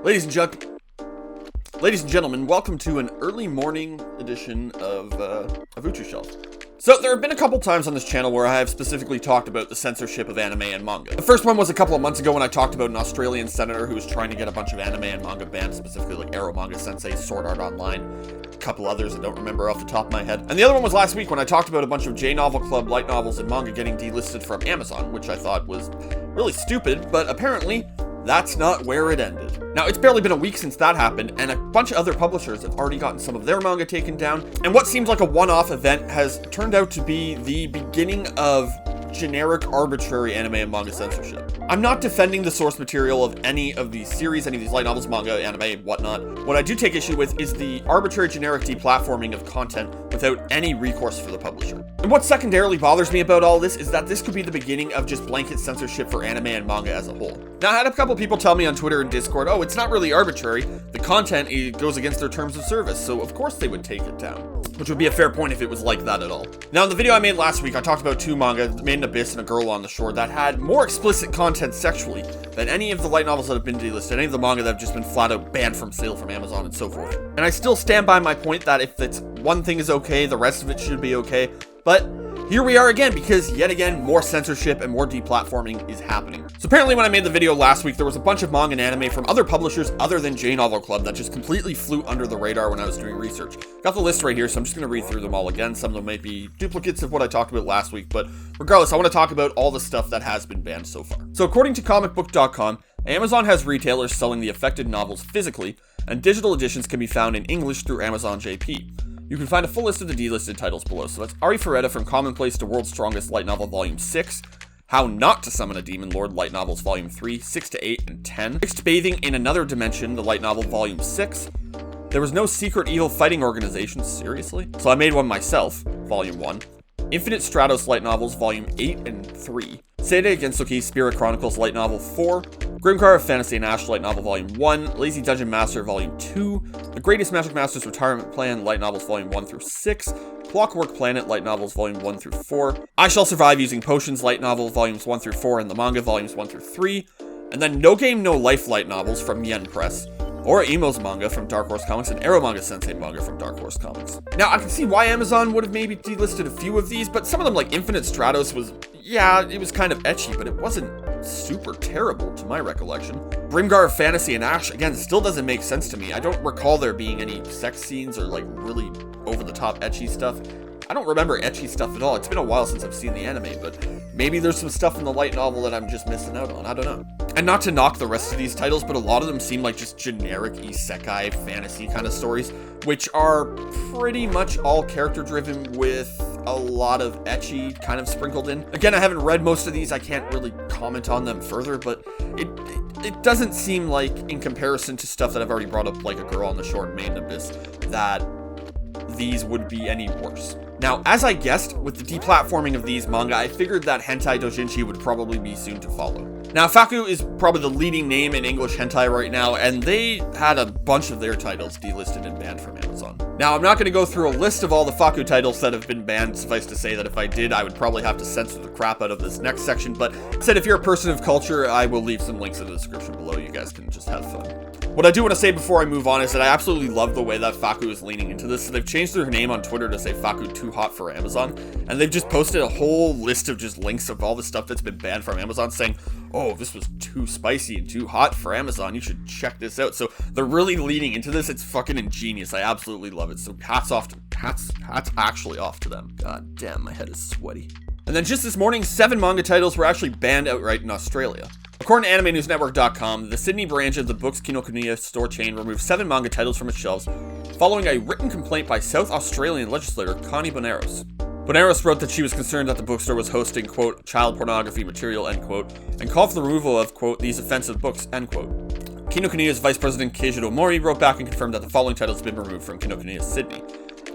Ladies and gentlemen, welcome to an early morning edition of Uchu Shelf. So there have been a couple times on this channel where I have specifically talked about the censorship of anime and manga. The first one was a couple of months ago when I talked about an Australian senator who was trying to get a bunch of anime and manga banned, specifically like Arrow Manga Sensei, Sword Art Online, a couple others I don't remember off the top of my head. And the other one was last week when I talked about a bunch of jnovelclub light novels and manga getting delisted from Amazon, which I thought was really stupid, but apparently that's not where it ended. Now, it's barely been a week since that happened, and a bunch of other publishers have already gotten some of their manga taken down, and what seems like a one-off event has turned out to be the beginning of generic, arbitrary anime and manga censorship. I'm not defending the source material of any of these series, any of these light novels, manga, anime, whatnot. What I do take issue with is the arbitrary, generic deplatforming of content without any recourse for the publisher. And what secondarily bothers me about all this is that this could be the beginning of just blanket censorship for anime and manga as a whole. Now, I had a couple people tell me on Twitter and Discord, oh, it's not really arbitrary. The content goes against their terms of service, so of course they would take it down. Which would be a fair point if it was like that at all. Now, in the video I made last week, I talked about two manga, Made in Abyss and A Girl on the Shore, that had more explicit content sexually than any of the light novels that have been delisted, any of the manga that have just been flat out banned from sale from Amazon and so forth. And I still stand by my point that if it's one thing is okay, the rest of it should be okay. But here we are again, because yet again, more censorship and more deplatforming is happening. So apparently when I made the video last week, there was a bunch of manga and anime from other publishers other than jnovelclub that just completely flew under the radar when I was doing research. Got the list right here, so I'm just going to read through them all again. Some of them might be duplicates of what I talked about last week, but regardless, I want to talk about all the stuff that has been banned so far. So according to comicbook.com, Amazon has retailers selling the affected novels physically, and digital editions can be found in English through Amazon JP. You can find a full list of the delisted titles below. So that's Ari Ferretta from Commonplace to World's Strongest Light Novel Volume 6, How Not to Summon a Demon Lord Light Novels Volume 3, 6 to 8, and 10, Fixed Bathing in Another Dimension, the light novel Volume 6, There Was No Secret Evil Fighting Organization, seriously? So I made one myself, Volume 1, Infinite Stratos Light Novels Volume 8 and 3, Seirei Gensoki Spirit Chronicles Light Novel 4, Grimcar of Fantasy and Ash Light Novel Volume 1, Lazy Dungeon Master Volume 2, The Greatest Magic Master's Retirement Plan Light Novels Volume 1 through 6, Clockwork Planet Light Novels Volume 1 through 4, I Shall Survive Using Potions Light Novel Volumes 1 through 4 and the manga Volumes 1 through 3, and then No Game No Life Light Novels from Yen Press, Ora Emo's manga from Dark Horse Comics, and Arrow Manga Sensei manga from Dark Horse Comics. Now, I can see why Amazon would have maybe delisted a few of these, but some of them, like Infinite Stratos, was, yeah, it was kind of ecchi, but it wasn't super terrible to my recollection. Grimgar of Fantasy and Ash, again, still doesn't make sense to me. I don't recall there being any sex scenes or, like, really over-the-top ecchi stuff. I don't remember ecchi stuff at all. It's been a while since I've seen the anime, but maybe there's some stuff in the light novel that I'm just missing out on. I don't know. And not to knock the rest of these titles, but a lot of them seem like just generic isekai fantasy kind of stories, which are pretty much all character-driven with a lot of ecchi kind of sprinkled in. Again, I haven't read most of these. I can't really comment on them further, but it doesn't seem like, in comparison to stuff that I've already brought up, like A Girl on the Shore and Made in Abyss, that these would be any worse. Now, as I guessed, with the deplatforming of these manga, I figured that hentai doujinshi would probably be soon to follow. Now, Fakku is probably the leading name in English hentai right now, and they had a bunch of their titles delisted and banned from Amazon. Now, I'm not going to go through a list of all the Fakku titles that have been banned. Suffice to say that if I did, I would probably have to censor the crap out of this next section, but said if you're a person of culture, I will leave some links in the description below. You guys can just have fun. What I do want to say before I move on is that I absolutely love the way that Fakku is leaning into this. So they've changed their name on Twitter to say Fakku Too Hot for Amazon, and they've just posted a whole list of just links of all the stuff that's been banned from Amazon saying, oh, this was too spicy and too hot for Amazon. You should check this out. So they're really leaning into this. It's fucking ingenious. I absolutely love it. So hats actually off to them. God damn, my head is sweaty. And then just this morning, 7 manga titles were actually banned outright in Australia. According to AnimeNewsNetwork.com, the Sydney branch of the Books Kinokuniya store chain removed 7 manga titles from its shelves following a written complaint by South Australian legislator Connie Bonaros. Bonaros wrote that she was concerned that the bookstore was hosting, quote, child pornography material, end quote, and called for the removal of, quote, these offensive books, end quote. Kinokuniya's Vice President Keijiro Mori wrote back and confirmed that the following titles have been removed from Kinokuniya Sydney: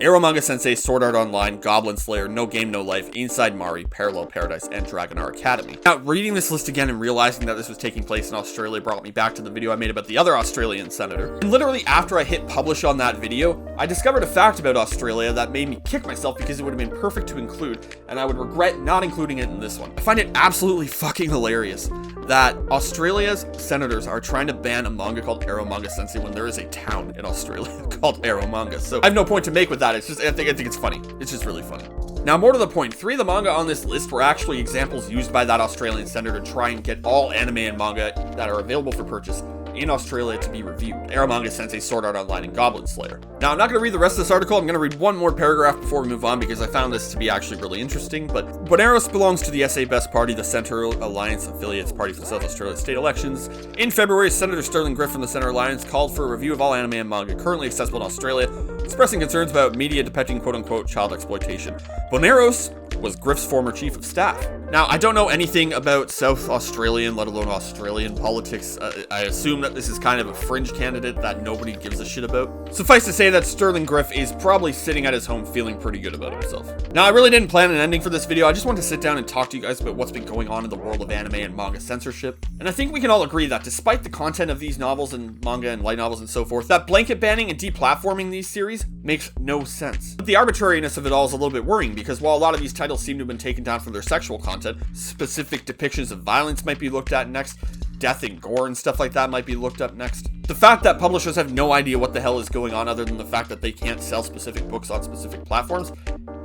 Arrow Manga Sensei, Sword Art Online, Goblin Slayer, No Game No Life, Inside Mari, Parallel Paradise, and Dragonar Academy. Now, reading this list again and realizing that this was taking place in Australia brought me back to the video I made about the other Australian senator. And literally after I hit publish on that video, I discovered a fact about Australia that made me kick myself because it would have been perfect to include, and I would regret not including it in this one. I find it absolutely fucking hilarious that Australia's senators are trying to ban a manga called Arrow Manga Sensei when there is a town in Australia called Arrow Manga. So I have no point to make with that. It's just, I think it's funny. It's just really funny. Now, more to the point, 3 of the manga on this list were actually examples used by that Australian senator to try and get all anime and manga that are available for purchase in Australia to be reviewed. Arrow Manga Sensei, Sword Art Online, and Goblin Slayer. Now, I'm not going to read the rest of this article. I'm going to read one more paragraph before we move on because I found this to be actually really interesting. But Boneros belongs to the SA Best Party, the Centre Alliance affiliates party for South Australia state elections. In February, Senator Sterling Griff from the Centre Alliance called for a review of all anime and manga currently accessible in Australia, expressing concerns about media depicting quote-unquote child exploitation. Boneros was Griff's former chief of staff. Now, I don't know anything about South Australian, let alone Australian politics. I assume that this is kind of a fringe candidate that nobody gives a shit about. Suffice to say that Sterling Griff is probably sitting at his home feeling pretty good about himself. Now, I really didn't plan an ending for this video. I just wanted to sit down and talk to you guys about what's been going on in the world of anime and manga censorship. And I think we can all agree that despite the content of these novels and manga and light novels and so forth, that blanket banning and deplatforming these series makes no sense. But the arbitrariness of it all is a little bit worrying because while a lot of these titles seem to have been taken down for their sexual content, specific depictions of violence might be looked at next, death and gore and stuff like that might be looked up next. The fact that publishers have no idea what the hell is going on other than the fact that they can't sell specific books on specific platforms,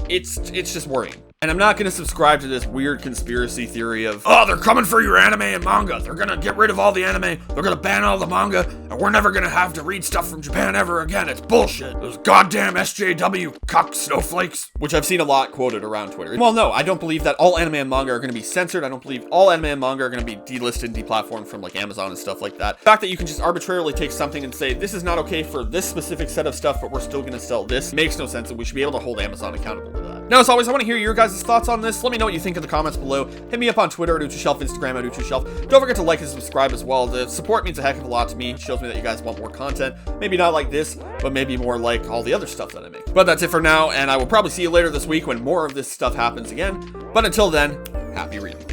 it's just worrying. And I'm not going to subscribe to this weird conspiracy theory of, oh, they're coming for your anime and manga. They're going to get rid of all the anime. They're going to ban all the manga. And we're never going to have to read stuff from Japan ever again. It's bullshit. Those goddamn SJW cuck snowflakes. Which I've seen a lot quoted around Twitter. Well, no, I don't believe that all anime and manga are going to be censored. I don't believe all anime and manga are going to be delisted and deplatformed from like Amazon and stuff like that. The fact that you can just arbitrarily take something and say, this is not okay for this specific set of stuff, but we're still going to sell this, makes no sense, and we should be able to hold Amazon accountable to that. Now, as always, I want to hear your guys' thoughts on this. Let me know what you think in the comments below. Hit me up on Twitter at UchiShelf, Instagram at UchiShelf. Don't forget to like and subscribe as well. The support means a heck of a lot to me. It shows me that you guys want more content. Maybe not like this, but maybe more like all the other stuff that I make. But that's it for now, and I will probably see you later this week when more of this stuff happens again. But until then, happy reading.